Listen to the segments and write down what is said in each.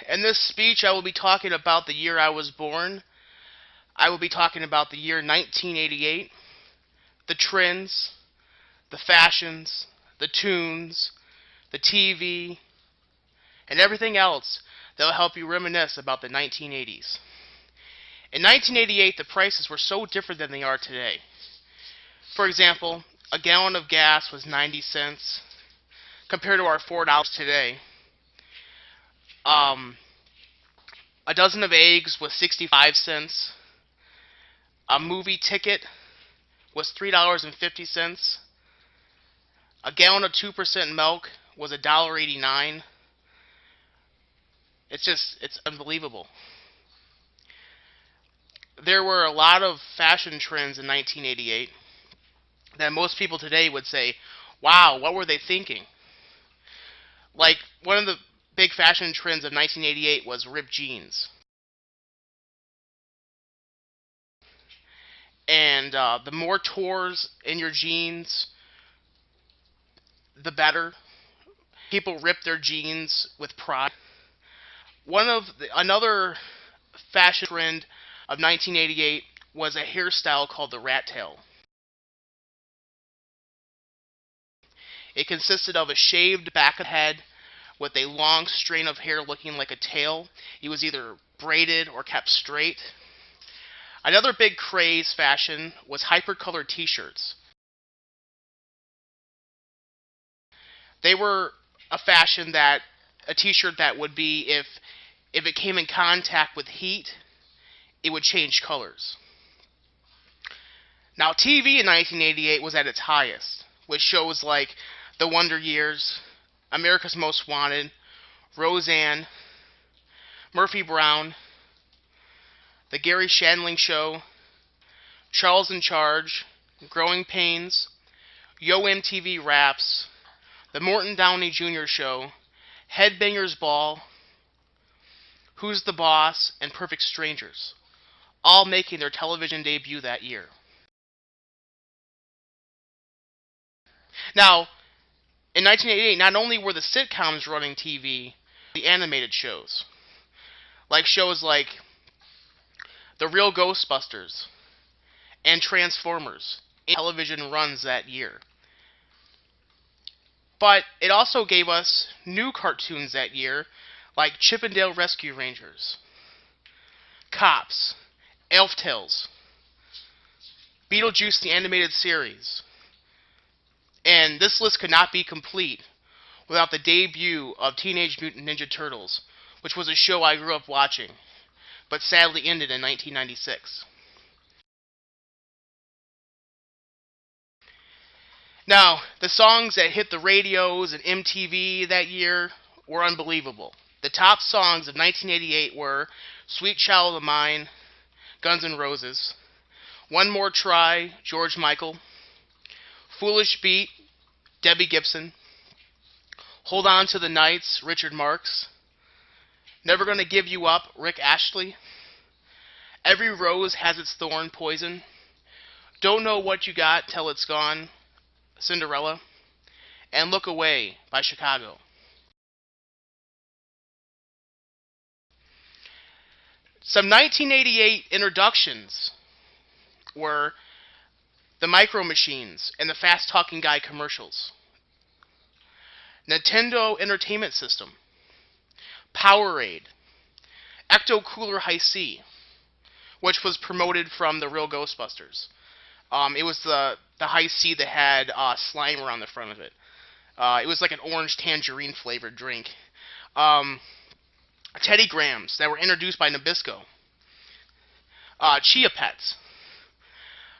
In this speech, I will be talking about the year I was born. I will be talking about the year 1988, the trends, the fashions, the tunes, the TV, and everything else that will help you reminisce about the 1980s. In 1988, the prices were so different than they are today. For example, a gallon of gas was 90 cents compared to our $4 today. A dozen of eggs was 65 cents. A movie ticket was $3.50. A gallon of 2% milk was $1.89. It's unbelievable. There were a lot of fashion trends in 1988 that most people today would say, wow, what were they thinking? Like, one of the big fashion trends of 1988 was ripped jeans. And the more tores in your jeans, the better. People rip their jeans with pride. Another fashion trend of 1988 was a hairstyle called the rat tail. It consisted of a shaved back of the head with a long strain of hair looking like a tail. It was either braided or kept straight. Another big craze fashion was hyper-colored t-shirts. They were a t-shirt that would be, if it came in contact with heat, it would change colors. Now, TV in 1988 was at its highest, with shows like The Wonder Years, America's Most Wanted, Roseanne, Murphy Brown, The Gary Shandling Show, Charles in Charge, Growing Pains, Yo MTV Raps, The Morton Downey Jr. Show, Headbangers Ball, Who's the Boss, and Perfect Strangers, all making their television debut that year. Now, in 1988, not only were the sitcoms running TV, the animated shows. Shows like The Real Ghostbusters and Transformers in television runs that year. But it also gave us new cartoons that year, like Chip 'n Dale Rescue Rangers, Cops, Elf Tales, Beetlejuice the Animated Series. And this list could not be complete without the debut of Teenage Mutant Ninja Turtles, which was a show I grew up watching, but sadly ended in 1996. Now, the songs that hit the radios and MTV that year were unbelievable. The top songs of 1988 were Sweet Child of Mine, Guns N' Roses, One More Try, George Michael, Foolish Beat, Debbie Gibson, Hold On to the Nights, Richard Marx, Never Gonna Give You Up, Rick Astley, Every Rose Has Its Thorn, Poison, Don't Know What You Got Till It's Gone, Cinderella, and Look Away by Chicago. Some 1988 introductions were the Micro Machines and the Fast Talking Guy commercials, Nintendo Entertainment System, Powerade, Ecto Cooler Hi-C, which was promoted from The Real Ghostbusters. It was the Hi-C that had Slimer on the front of it. It was like an orange tangerine flavored drink. Teddy Grahams that were introduced by Nabisco. Chia Pets.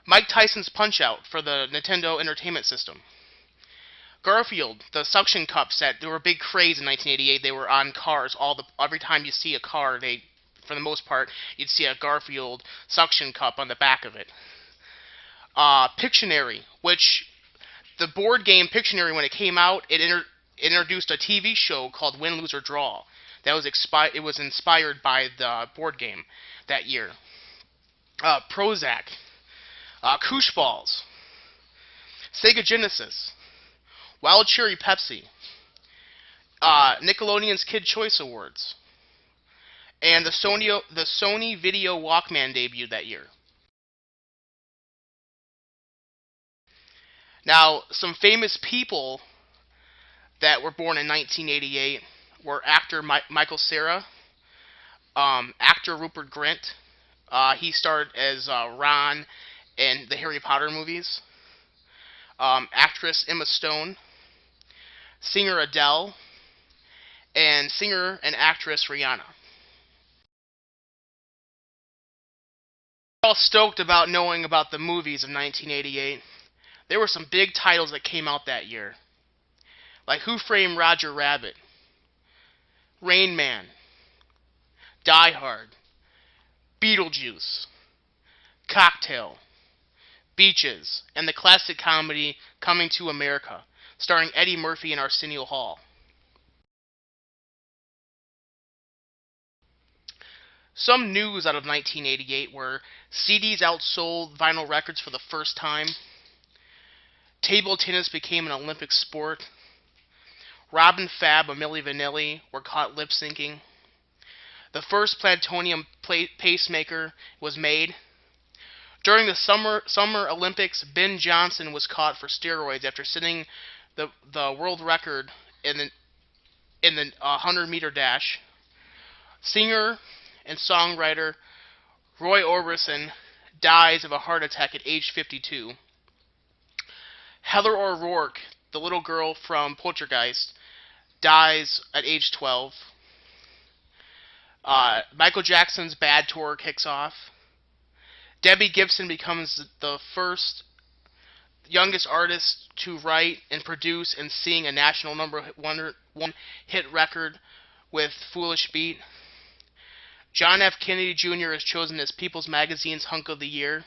Mike Tyson's Punch-Out for the Nintendo Entertainment System. Garfield, the suction cups they were a big craze in 1988. They were on cars. Every time you see a car, for the most part, you'd see a Garfield suction cup on the back of it. Pictionary, which the board game Pictionary, when it came out, it introduced a TV show called Win, Lose, or Draw. It was inspired by the board game that year. Prozac, Koosh Balls, Sega Genesis, Wild Cherry Pepsi, Nickelodeon's Kid Choice Awards, And the Sony Video Walkman debuted that year. Now, some famous people that were born in 1988 were actor Michael Cera, actor Rupert Grint. He starred as Ron in the Harry Potter movies. Actress Emma Stone, singer Adele, and singer and actress Rihanna. All stoked about knowing about the movies of 1988. There were some big titles that came out that year, like Who Framed Roger Rabbit, Rain Man, Die Hard, Beetlejuice, Cocktail, Beaches, and the classic comedy Coming to America, starring Eddie Murphy and Arsenio Hall. Some news out of 1988 were CDs outsold vinyl records for the first time, table tennis became an Olympic sport, Robin Fab and Milli Vanilli were caught lip-syncing, the first plutonium pacemaker was made. During the Summer Olympics, Ben Johnson was caught for steroids after setting the world record in the 100-meter dash. Singer and songwriter Roy Orbison dies of a heart attack at age 52. Heather O'Rourke, the little girl from Poltergeist, dies at age 12. Michael Jackson's Bad Tour kicks off. Debbie Gibson becomes the first youngest artist to write and produce and sing a national #1 hit record with Foolish Beat. John F. Kennedy Jr. is chosen as People's Magazine's Hunk of the Year.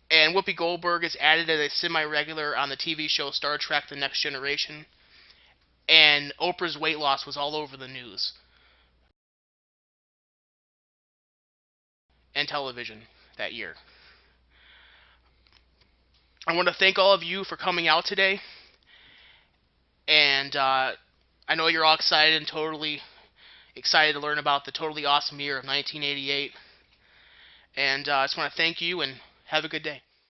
And Whoopi Goldberg is added as a semi-regular on the TV show Star Trek The Next Generation. And Oprah's weight loss was all over the news and television that year. I want to thank all of you for coming out today. And I know you're all excited and totally excited to learn about the totally awesome year of 1988. And I just want to thank you and have a good day.